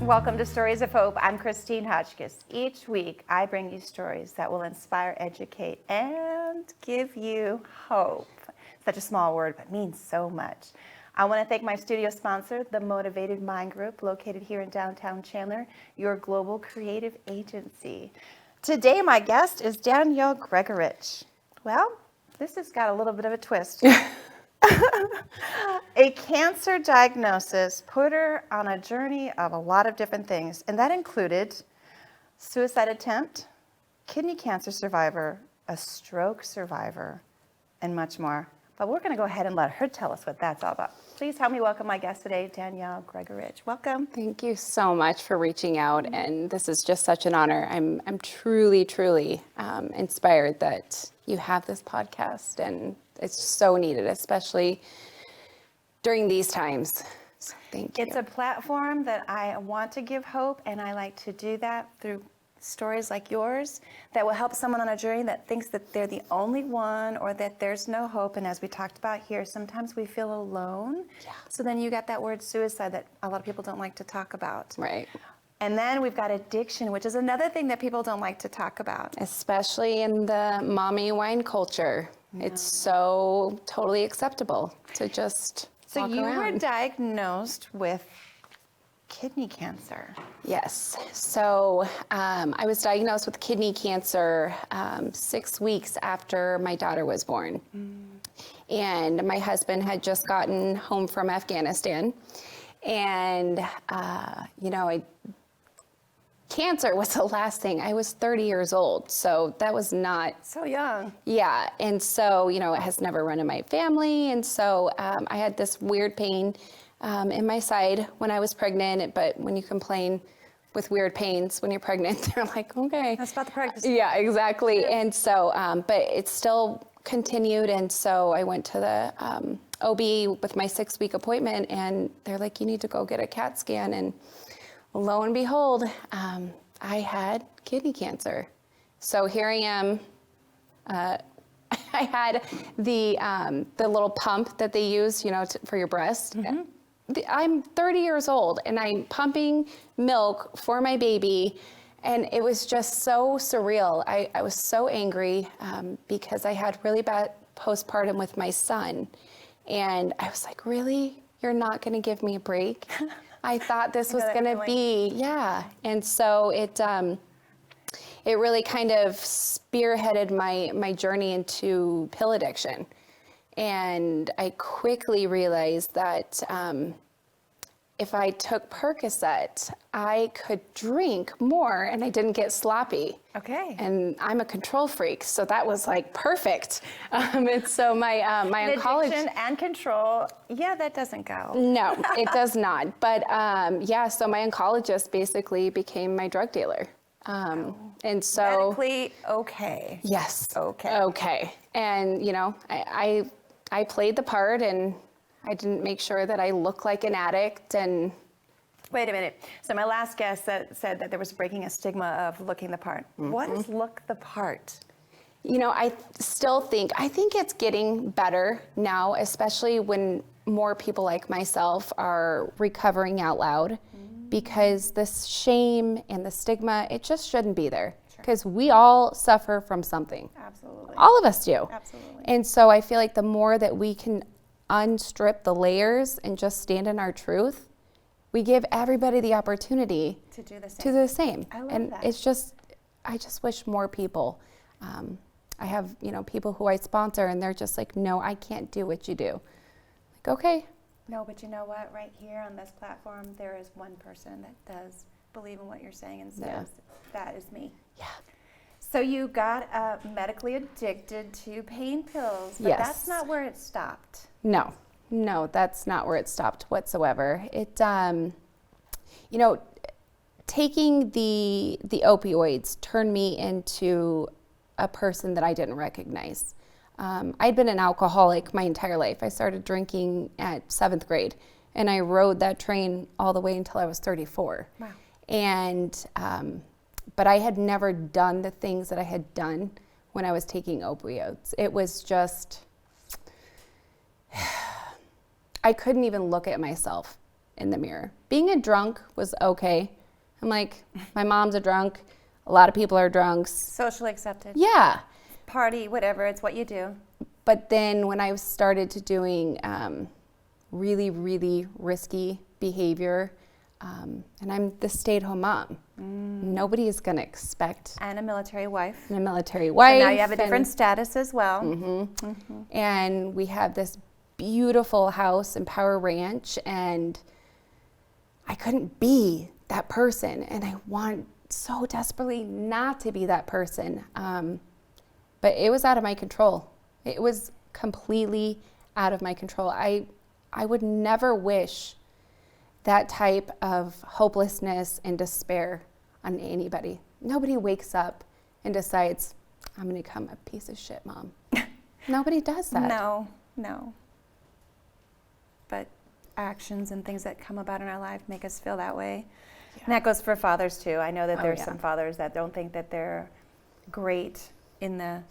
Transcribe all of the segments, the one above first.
Welcome to Stories of Hope. I'm Christine Hotchkiss. Each week, I bring you stories that will inspire, educate, and give you hope. Such a small word, but means so much. I want to thank my studio sponsor, the Motivated Mind Group, located here in downtown Chandler, your global creative agency. Today, my guest is Danielle Gregorich. Well, this has got a little bit of a twist. A cancer diagnosis put her on a journey of a lot of different things, and that included suicide attempt, kidney cancer survivor, a stroke survivor, and much more. But we're going to go ahead and let her tell us what that's all about. Please help me welcome my guest today, Danielle Gregorich. Welcome. Thank you so much for reaching out, and this is just such an honor. I'm truly inspired that you have this podcast, and it's so needed, especially during these times. So thank you. It's a platform that I want to give hope, and I like to do that through stories like yours that will help someone on a journey that thinks that they're the only one or that there's no hope. And as we talked about here, sometimes we feel alone. Yeah. So then you got that word suicide that a lot of people don't like to talk about. Right. And then we've got addiction, which is another thing that people don't like to talk about. Especially in the mommy wine culture. Yeah. It's so totally acceptable to just So walk you around. were diagnosed with kidney cancer. Yes. So I was diagnosed with kidney cancer 6 weeks after my daughter was born. And my husband had just gotten home from Afghanistan. And, cancer was the last thing. I was 30 years old, so that was not... So young. Yeah, and so, it has never run in my family, and so I had this weird pain in my side when I was pregnant, but when you complain with weird pains when you're pregnant, they're like, okay. That's about the practice. Yeah, exactly. And so, but it still continued, and so I went to the OB with my 6-week appointment, and they're like, you need to go get a CAT scan, and lo and behold, I had kidney cancer. So here I am. I had the little pump that they use, for your breast. Mm-hmm. I'm 30 years old, and I'm pumping milk for my baby, and it was just so surreal. I was so angry because I had really bad postpartum with my son, and I was like, really? You're not going to give me a break? I thought this was going to be, yeah. And so it really kind of spearheaded my journey into pill addiction. And I quickly realized that if I took Percocet, I could drink more and I didn't get sloppy. Okay. And I'm a control freak, so that was like perfect. And so my oncologist... Addiction and control, yeah, that doesn't go. No, it does not. But so my oncologist basically became my drug dealer. And so... Medically okay. Yes. Okay. Okay. And, I played the part, and I didn't make sure that I looked like an addict. And wait a minute. So my last guest said that there was breaking a stigma of looking the part. Mm-hmm. What is look the part? I think it's getting better now, especially when more people like myself are recovering out loud, because this shame and the stigma, it just shouldn't be there. Because we all suffer from something. Absolutely. All of us do. Absolutely. And so I feel like the more that we can unstrip the layers and just stand in our truth, we give everybody the opportunity to do the same. To do the same. I love and that. It's just, I just wish more people. I have, people who I sponsor, and they're just like, no, I can't do what you do. Like, okay. No, but you know what? Right here on this platform, there is one person that does believe in what you're saying and says, that is me. Yeah. So you got medically addicted to pain pills, but Yes. That's not where it stopped. No, that's not where it stopped whatsoever. It, taking the opioids turned me into a person that I didn't recognize. I'd been an alcoholic my entire life. I started drinking at 7th grade, and I rode that train all the way until I was 34. Wow. And, but I had never done the things that I had done when I was taking opioids. It was just, I couldn't even look at myself in the mirror. Being a drunk was okay. I'm like, my mom's a drunk. A lot of people are drunks. Socially accepted. Yeah. Party, whatever, it's what you do. But then when I started to doing really, really risky behavior, and I'm the stay-at-home mom. Nobody is going to expect. And a military wife. And a military wife. So now you have a different status as well. And we have this beautiful house in Power Ranch, and I couldn't be that person, and I want so desperately not to be that person. But it was out of my control. It was completely out of my control. I would never wish that type of hopelessness and despair on anybody. Nobody wakes up and decides, I'm going to become a piece of shit mom. Nobody does that. No. But actions and things that come about in our life make us feel that way. Yeah. And that goes for fathers too. I know that there's some fathers that don't think that they're great in the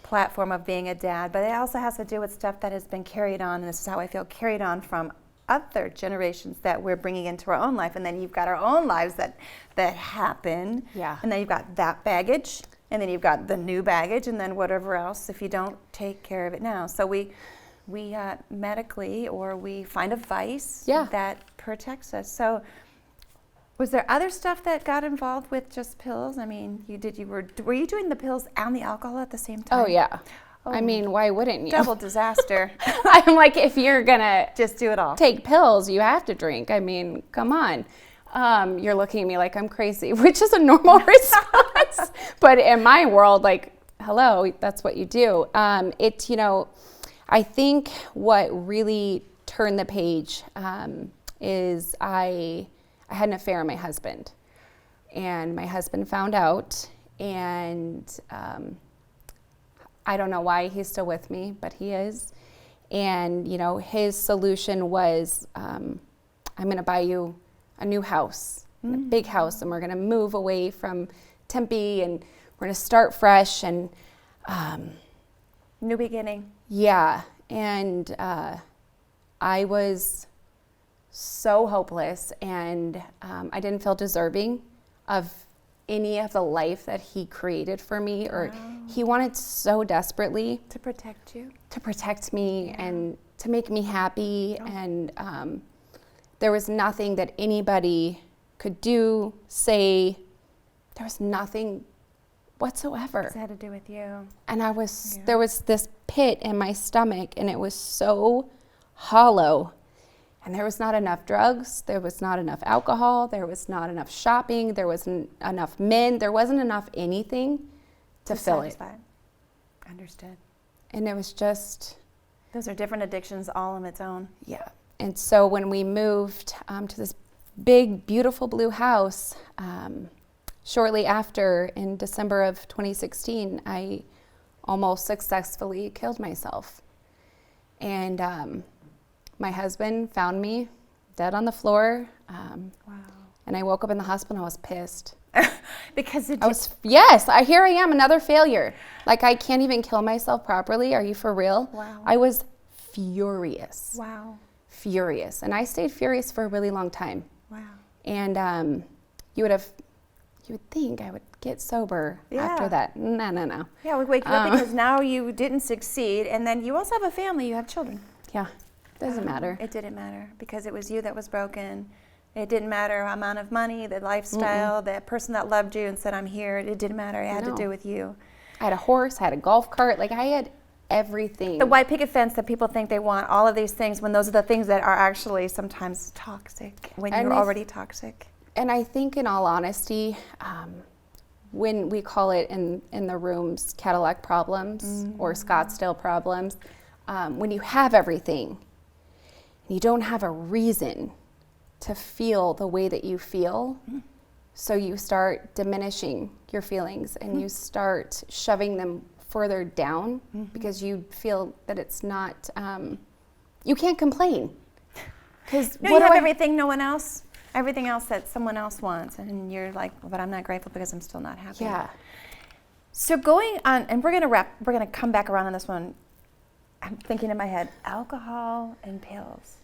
platform of being a dad, but it also has to do with stuff that has been carried on, and this is how I feel, carried on from other generations that we're bringing into our own life. And then you've got our own lives that happen. Yeah. And then you've got that baggage, and then you've got the new baggage, and then whatever else if you don't take care of it now. So we medically, or we find a vice that protects us. So was there other stuff that got involved with just pills? I mean, were you doing the pills and the alcohol at the same time? Oh yeah. I mean, why wouldn't you? Double disaster. I'm like, if you're gonna just do it all, take pills, you have to drink. I mean, come on. You're looking at me like I'm crazy, which is a normal response. But in my world, like, hello, that's what you do. I think what really turned the page is I had an affair on my husband, and my husband found out, and I don't know why he's still with me, but he is. And, his solution was, I'm going to buy you a new house, a big house, and we're going to move away from Tempe, and we're going to start fresh. And new beginning. Yeah. And I was so hopeless, and I didn't feel deserving of any of the life that he created for me, or he wanted so desperately to protect you, to protect me, and to make me happy. And there was nothing that anybody could do, say. There was nothing whatsoever. It had to do with you. And there was this pit in my stomach, and it was so hollow. And there was not enough drugs, there was not enough alcohol, there was not enough shopping, there wasn't enough men, there wasn't enough anything to fill it. Understood. And it was just... Those are different addictions all on its own. Yeah. And so when we moved to this big, beautiful blue house, shortly after, in December of 2016, I almost successfully killed myself. And my husband found me dead on the floor. And I woke up in the hospital and I was pissed. Because here I am, another failure. Like, I can't even kill myself properly. Are you for real? Wow. I was furious. Wow. Furious. And I stayed furious for a really long time. Wow. And you would think I would get sober after that. No. Yeah, we wake you up because now you didn't succeed, and then you also have a family, you have children. Yeah, doesn't matter. It didn't matter because it was you that was broken. It didn't matter the amount of money, the lifestyle, the person that loved you and said, I'm here. It didn't matter. It had to do with you. I had a horse, I had a golf cart. Like, I had everything. The white picket fence that people think they want, all of these things, when those are the things that are actually sometimes toxic, when you're already toxic. And I think, in all honesty, when we call it in the rooms Cadillac problems or Scottsdale problems, when you have everything, and you don't have a reason to feel the way that you feel, so you start diminishing your feelings and you start shoving them further down because you feel that it's not, you can't complain. Because you have everything, no one else. Everything else that someone else wants, and you're like, well, but I'm not grateful because I'm still not happy. Yeah. So going on, and we're gonna come back around on this one. I'm thinking in my head, alcohol and pills.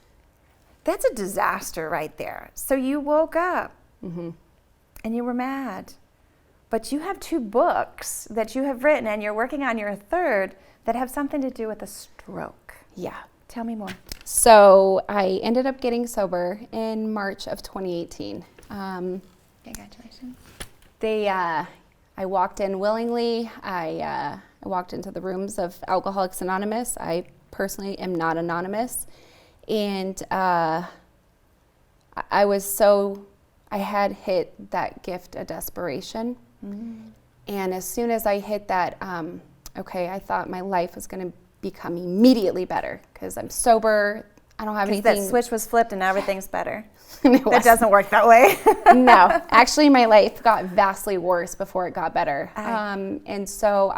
That's a disaster right there. So you woke up and you were mad. But you have 2 books that you have written, and you're working on your 3rd that have something to do with a stroke. Yeah. Tell me more. So I ended up getting sober in March of 2018. Congratulations. I walked in willingly. I walked into the rooms of Alcoholics Anonymous. I personally am not anonymous. And I had hit that gift of desperation. And as soon as I hit that, I thought my life was going to become immediately better because I'm sober. I don't have anything. That switch was flipped and now everything's better. That That doesn't work that way. No, actually my life got vastly worse before it got better. And so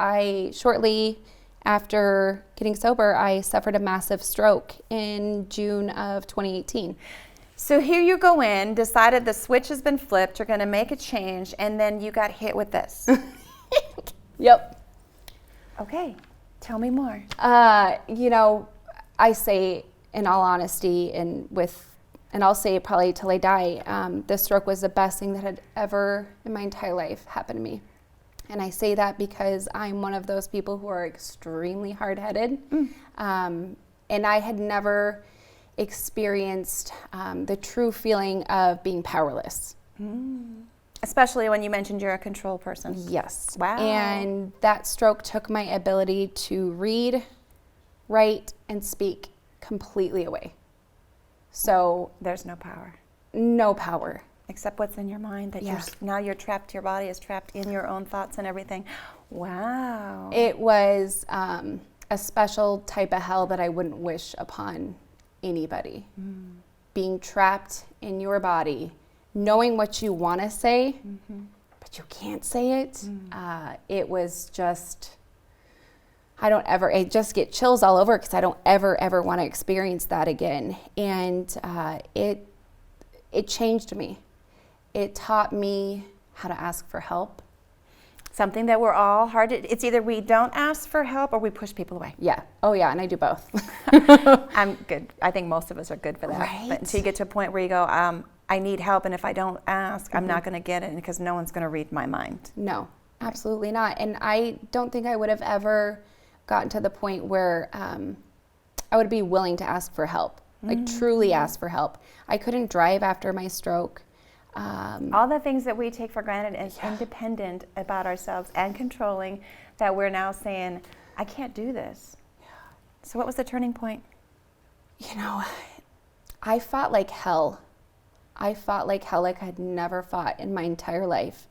shortly after getting sober, I suffered a massive stroke in June of 2018. So here you go in, decided the switch has been flipped, you're going to make a change, and then you got hit with this. Yep. Okay, tell me more. I say in all honesty and I'll say it probably till I die, this stroke was the best thing that had ever in my entire life happened to me. And I say that because I'm one of those people who are extremely hard-headed. And I had never experienced the true feeling of being powerless. Especially when you mentioned you're a control person. Yes. Wow. And that stroke took my ability to read, write, and speak completely away. So There's no power. no power. Except what's in your mind that Yeah. now you're trapped, your body is trapped in your own thoughts and everything. Wow. It was a special type of hell that I wouldn't wish upon anybody. Being trapped in your body, knowing what you want to say, but you can't say it. It was just, I just get chills all over because I don't ever want to experience that again. And it changed me. It taught me how to ask for help. Something that we're all hard to, it's either we don't ask for help or we push people away. Yeah. Oh yeah, and I do both. I'm good. I think most of us are good for that. Right. But until you get to a point where you go, I need help, and if I don't ask, I'm not going to get it because no one's going to read my mind. No, absolutely not. And I don't think I would have ever gotten to the point where I would be willing to ask for help, like truly ask for help. I couldn't drive after my stroke. All the things that we take for granted as independent about ourselves and controlling, that we're now saying, I can't do this. So what was the turning point? I fought like hell. I fought like hell like I'd never fought in my entire life.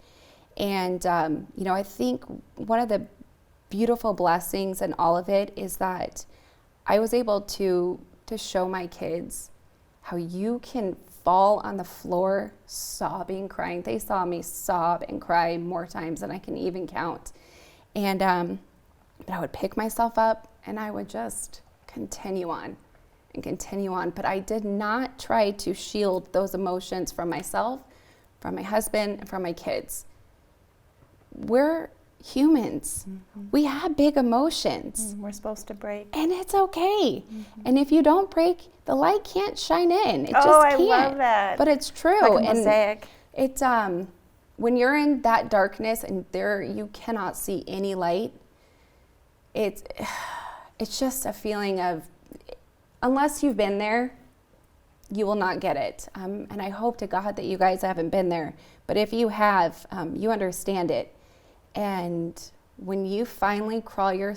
And, I think one of the beautiful blessings in all of it is that I was able to show my kids how you can fall on the floor sobbing, crying. They saw me sob and cry more times than I can even count. And but I would pick myself up and I would just continue on and continue on. But I did not try to shield those emotions from myself, from my husband, and from my kids. We're humans. We have big emotions. We're supposed to break. And it's okay. And if you don't break, the light can't shine in. It just I can't. love that. But it's true. Like a mosaic. It's when you're in that darkness and you cannot see any light, it's just a feeling of, unless you've been there, you will not get it. And I hope to God that you guys haven't been there. But if you have, you understand it. And when you finally crawl your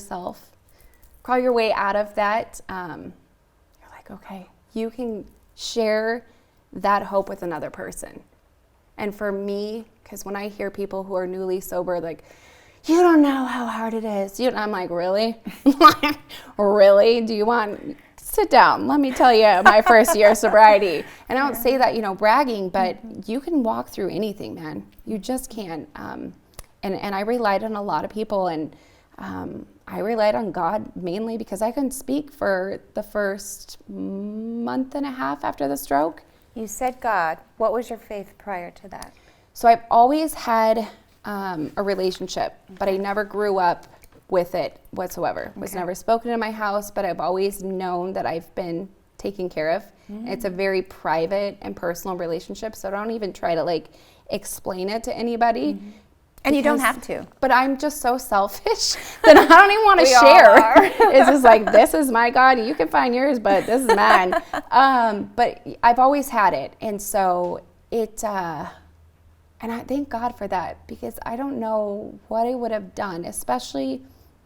way out of that, you're like, okay, you can share that hope with another person. And for me, because when I hear people who are newly sober, like, you don't know how hard it is. I'm like, really? Really? Do you want, sit down. Let me tell you my first year of sobriety. And I don't say that, bragging, but you can walk through anything, man. You just can. And I relied on a lot of people, and I relied on God mainly because I couldn't speak for the first month and a half after the stroke. You said God. What was your faith prior to that? So I've always had a relationship, but I never grew up with it whatsoever. It was never spoken in my house, but I've always known that I've been taken care of. It's a very private and personal relationship, so I don't even try to like explain it to anybody. And you don't have to. But I'm just so selfish that I don't even want to share. It's just like, this is my God, you can find yours, but this is mine. But I've always had it. And so it, and I thank God for that, because I don't know what I would have done, especially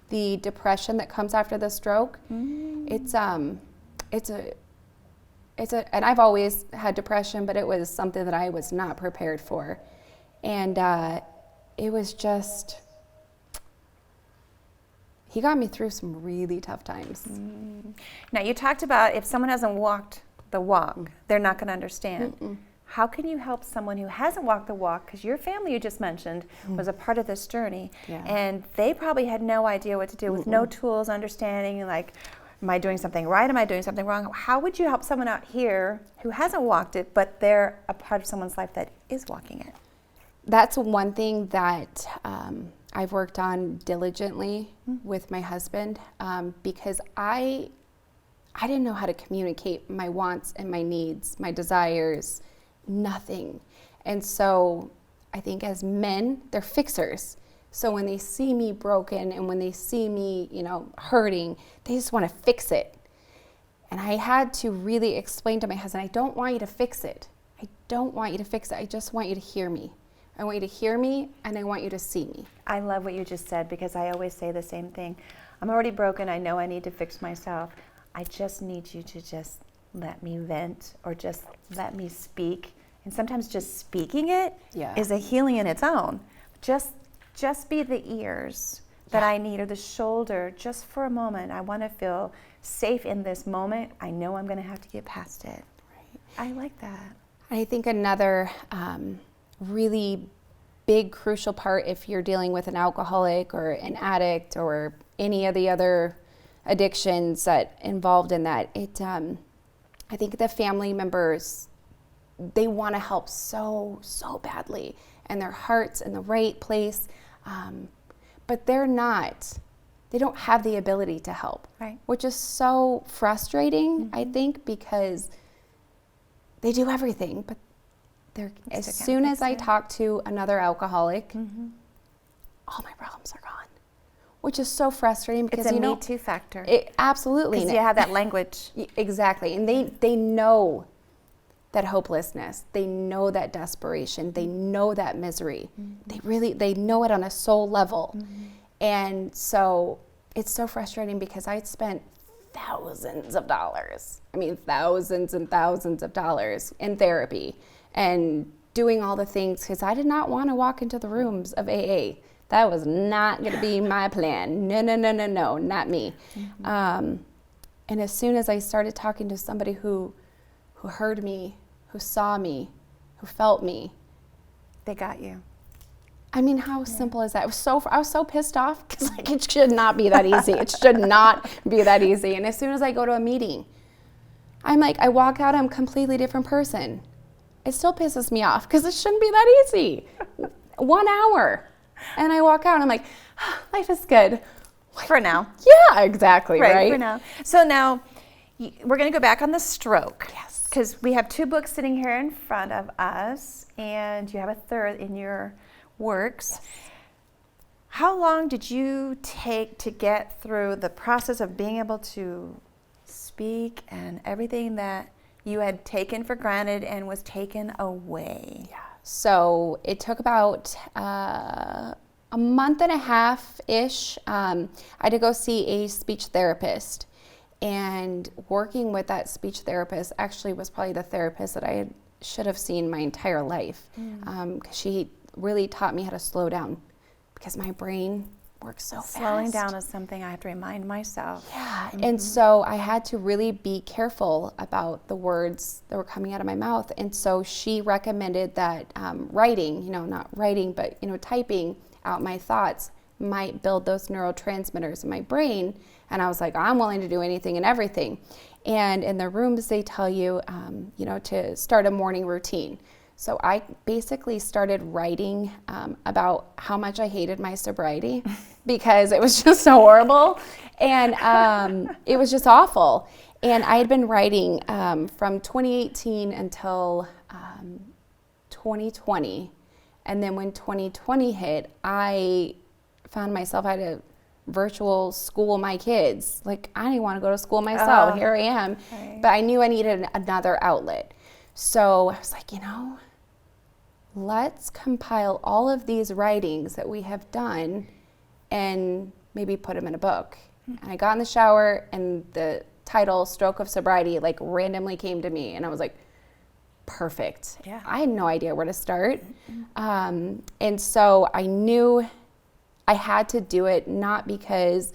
the depression that comes after the stroke. And I've always had depression, but it was something that I was not prepared for. And it was just, he got me through some really tough times. Now, you talked about if someone hasn't walked the walk, they're not going to understand. How can you help someone who hasn't walked the walk? Because your family, you just mentioned, was a part of this journey, and they probably had no idea what to do with no tools, understanding, like, am I doing something right? Am I doing something wrong? How would you help someone out here who hasn't walked it, but they're a part of someone's life that is walking it? That's one thing that I've worked on diligently with my husband, because I didn't know how to communicate my wants and my needs, my desires, nothing. And so I think as men, they're fixers. So when they see me broken and when they see me, hurting, they just want to fix it. And I had to really explain to my husband, I don't want you to fix it. I don't want you to fix it. I just want you to hear me. I want you to hear me, and I want you to see me. I love what you just said, because I always say the same thing. I'm already broken. I know I need to fix myself. I just need you to just let me vent, or just let me speak. And sometimes just speaking it is a healing in its own. Just be the ears that I need, or the shoulder, just for a moment. I want to feel safe in this moment. I know I'm going to have to get past it. Right. I like that. I think another really big, crucial part, if you're dealing with an alcoholic or an addict or any of the other addictions that involved in that, I think the family members, they want to help so badly, and their heart's in the right place, but they don't have the ability to help, right? Which is so frustrating, I think, because they do everything, but as soon as I talk to another alcoholic, all my problems are gone, which is so frustrating, because it's a Me Too factor. Absolutely. Because you have that language. Exactly. And they know that hopelessness. They know that desperation. They know that misery. They know it on a soul level. And so it's so frustrating, because I'd spent thousands of dollars. Thousands and thousands of dollars in therapy and doing all the things, because I did not want to walk into the rooms of AA. That was not going to be my plan. No, not me. And as soon as I started talking to somebody who heard me, who saw me, who felt me, they got you. How simple is that? I was so pissed off, because it should not be that easy. It should not be that easy. And as soon as I go to a meeting, I walk out, I'm a completely different person. It still pisses me off, because it shouldn't be that easy. 1 hour. And I walk out and I'm like, life is good. For now. Yeah, exactly, right? For now. So now we're going to go back on the stroke. Yes. Because we have 2 books sitting here in front of us, and you have a third in your works. Yes. How long did you take to get through the process of being able to speak and everything that you had taken for granted and was taken away? Yeah. So it took about a month and a half-ish. I had to go see a speech therapist. And working with that speech therapist actually was probably the therapist that I should have seen my entire life. Because she really taught me how to slow down, because my brain works so fast. Slowing down is something I have to remind myself. Yeah, and so I had to really be careful about the words that were coming out of my mouth. And so she recommended that writing, not writing, but typing out my thoughts might build those neurotransmitters in my brain. And I was like, I'm willing to do anything and everything. And in the rooms, they tell you, to start a morning routine. So I basically started writing about how much I hated my sobriety, because it was just so horrible, and it was just awful. And I had been writing from 2018 until 2020. And then when 2020 hit, I found myself, I had to virtual school my kids. Like, I didn't want to go to school myself. Here I am. Right. But I knew I needed another outlet. So I was like, let's compile all of these writings that we have done and maybe put them in a book. And I got in the shower and the title, Stroke of Sobriety, like randomly came to me. And I was like, perfect. Yeah. I had no idea where to start. And so I knew I had to do it, not because,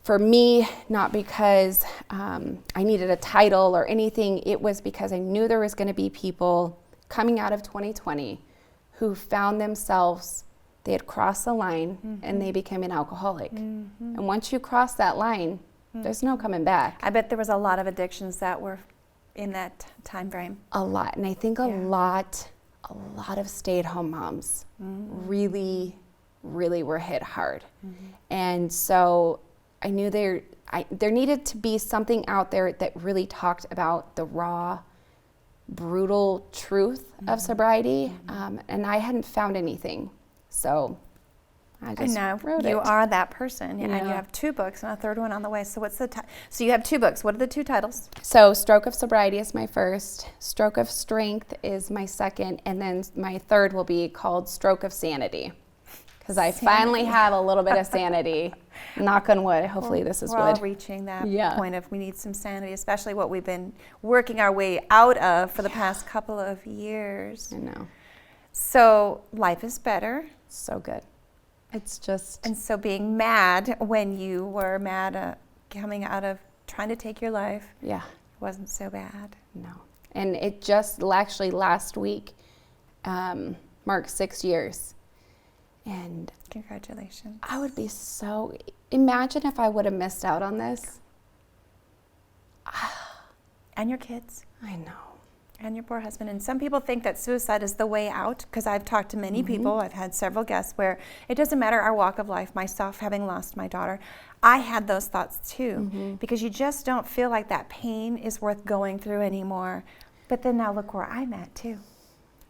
for me, not because I needed a title or anything. It was because I knew there was going to be people coming out of 2020 who found themselves, they had crossed the line and they became an alcoholic. And once you cross that line, there's no coming back. I bet there was a lot of addictions that were in that time frame. A lot. And I think a lot of stay-at-home moms really were hit hard. And so I knew there needed to be something out there that really talked about the raw, brutal truth of sobriety. And I hadn't found anything. So I just wrote it. You are that person. And you have 2 books and a 3rd one on the way. So what's the so you have 2 books. What are the 2 titles? So Stroke of Sobriety is my first. Stroke of Strength is my second. And then my 3rd will be called Stroke of Sanity. Because I finally have a little bit of sanity. Knock on wood. Hopefully this is We're wood. all reaching that point of we need some sanity, especially what we've been working our way out of for the past couple of years. I know. So life is better. So good. It's just... And so being mad when you were mad coming out of trying to take your life wasn't so bad. No. And it just actually last week marked 6 years. And congratulations. I would be so... Imagine if I would have missed out on this. And your kids. I know. And your poor husband. And some people think that suicide is the way out, because I've talked to many people. I've had several guests where it doesn't matter our walk of life. Myself, having lost my daughter, I had those thoughts too, because you just don't feel like that pain is worth going through anymore. But then now look where I'm at too.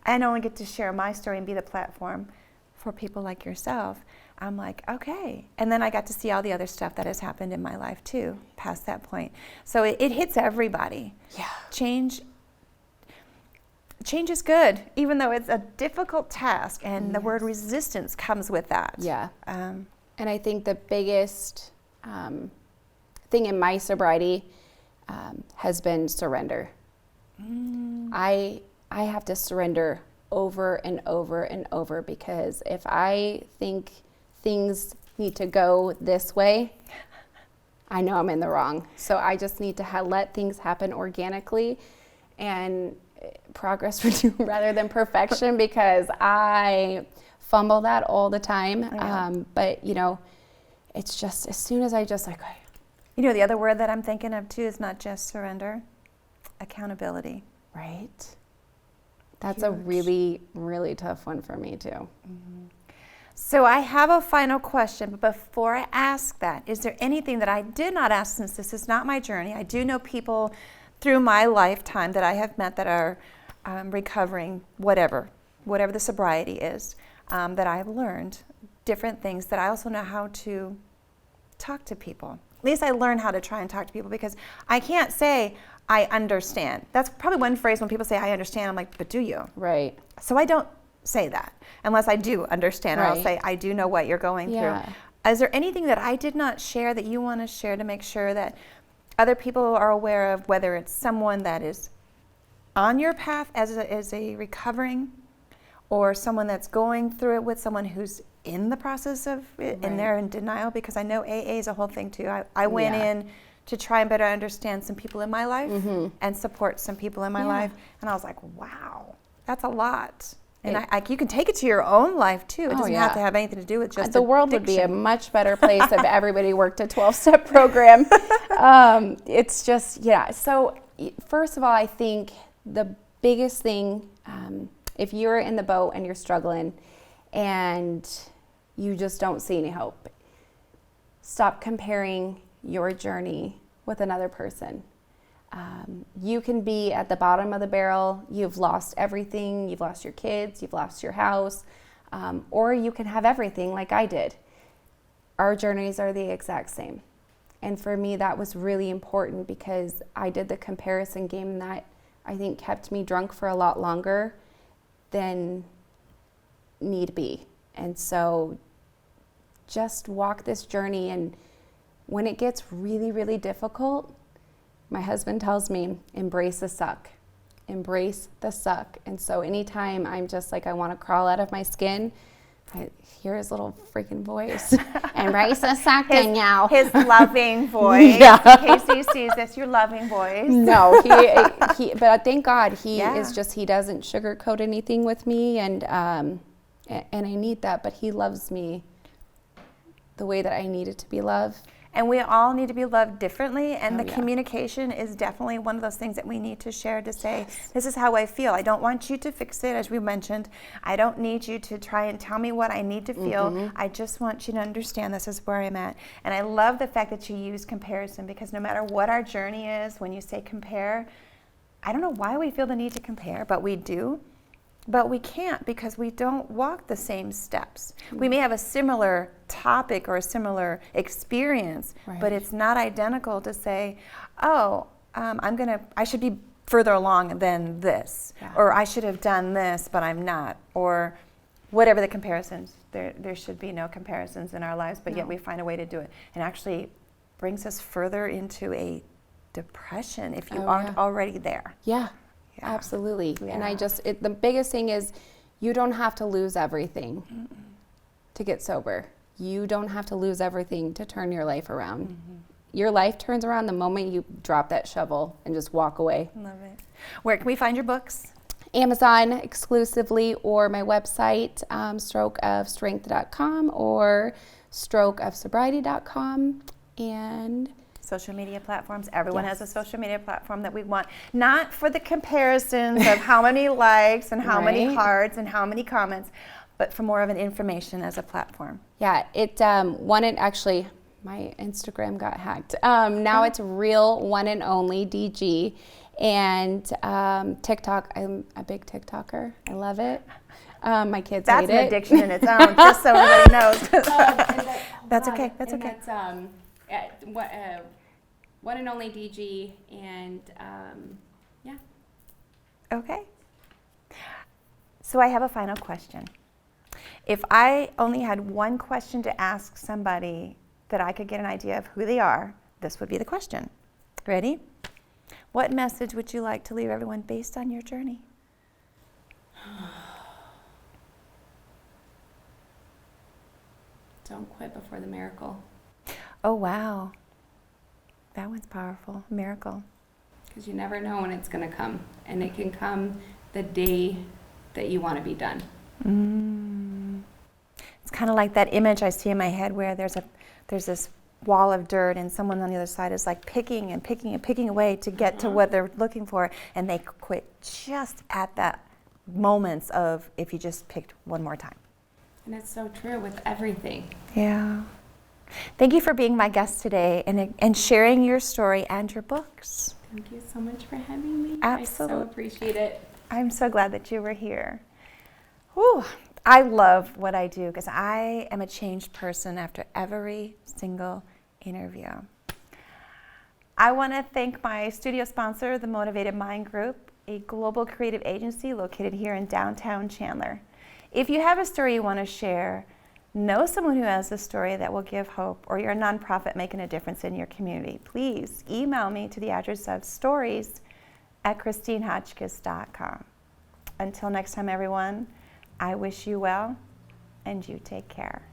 I don't only get to share my story and be the platform for people like yourself. I'm like, okay. And then I got to see all the other stuff that has happened in my life too, past that point. So it hits everybody. Yeah. Change is good, even though it's a difficult task, and the word resistance comes with that. Yeah. And I think the biggest thing in my sobriety has been surrender. I have to surrender over and over and over, because if I think things need to go this way, I know I'm in the wrong. So I just need to let things happen organically and progress rather than perfection, because I fumble that all the time. But it's just as soon as I just like... the other word that I'm thinking of too is not just surrender, accountability. Right. That's a really, really tough one for me too. So I have a final question, but before I ask that, is there anything that I did not ask, since this is not my journey? I do know people through my lifetime that I have met that are recovering, whatever the sobriety is, that I have learned different things, that I also know how to talk to people. At least I learn how to try and talk to people, because I can't say I understand. That's probably one phrase when people say I understand, I'm like, but do you? Right. So I don't say that unless I do understand, or I'll say I do know what you're going through. Is there anything that I did not share that you want to share to make sure that other people are aware of, whether it's someone that is on your path as a recovering, or someone that's going through it with someone who's in the process of it, and they're in denial? Because I know AA is a whole thing too. I went in to try and better understand some people in my life and support some people in my life, and I was like, wow, that's a lot. And you can take it to your own life too. It doesn't have to have anything to do with just the world would be a much better place if everybody worked a 12-step program. It's just, So first of all, I think the biggest thing, if you're in the boat and you're struggling and you just don't see any hope, stop comparing your journey with another person. You can be at the bottom of the barrel. You've lost everything. You've lost your kids. You've lost your house. Or you can have everything like I did. Our journeys are the exact same. And for me, that was really important because I did the comparison game that I think kept me drunk for a lot longer than need be. And so just walk this journey, and when it gets really, really difficult, my husband tells me, embrace the suck. Embrace the suck. And so anytime I'm just like, I want to crawl out of my skin, I hear his little freaking voice. Embrace the suck, Danielle. His loving voice. Yeah. In case he sees this, your loving voice. No, but thank God he is just, he doesn't sugarcoat anything with me, and I need that, but he loves me the way that I needed to be loved. And we all need to be loved differently, and the yeah. communication is definitely one of those things that we need to share, to say, this is how I feel. I don't want you to fix it, as we mentioned. I don't need you to try and tell me what I need to feel. I just want you to understand this is where I'm at. And I love the fact that you use comparison, because no matter what our journey is, when you say compare, I don't know why we feel the need to compare, but we do. But we can't, because we don't walk the same steps. We may have a similar topic or a similar experience, but it's not identical to say, oh, I should be further along than this, or I should have done this, but I'm not, or whatever the comparisons. There should be no comparisons in our lives, but yet we find a way to do it. And actually brings us further into a depression if you aren't already there. Yeah. Absolutely. And the biggest thing is, you don't have to lose everything to get sober. You don't have to lose everything to turn your life around. Your life turns around the moment you drop that shovel and just walk away. Love it. Where can we find your books? Amazon exclusively, or my website, strokeofstrength.com or strokeofsobriety.com. And social media platforms. Everyone has a social media platform that we want, not for the comparisons of how many likes and how many hearts and how many comments, but for more of an information as a platform. Yeah, actually, my Instagram got hacked. Now it's Real One and Only DG, and TikTok. I'm a big TikToker. I love it. My kids hate it. That's an addiction in its own, just so everybody knows. That's okay. That's okay. That's One and Only DG, and yeah. Okay. So I have a final question. If I only had one question to ask somebody that I could get an idea of who they are, this would be the question. Ready? What message would you like to leave everyone based on your journey? Don't quit before the miracle. Oh, wow. That one's powerful. Miracle. Because you never know when it's going to come. And it can come the day that you want to be done. It's kind of like that image I see in my head where there's this wall of dirt, and someone on the other side is like picking and picking and picking away to get to what they're looking for, and they quit just at that moments of, if you just picked one more time. And it's so true with everything. Yeah. Thank you for being my guest today and sharing your story and your books. Thank you so much for having me. Absolutely. I so appreciate it. I'm so glad that you were here. Whew. I love what I do because I am a changed person after every single interview. I want to thank my studio sponsor, the Motivated Mind Group, a global creative agency located here in downtown Chandler. If you have a story you want to share, know someone who has a story that will give hope, or you're a nonprofit making a difference in your community, please email me to the address of stories@christinehotchkiss.com. Until next time, everyone, I wish you well, and you take care.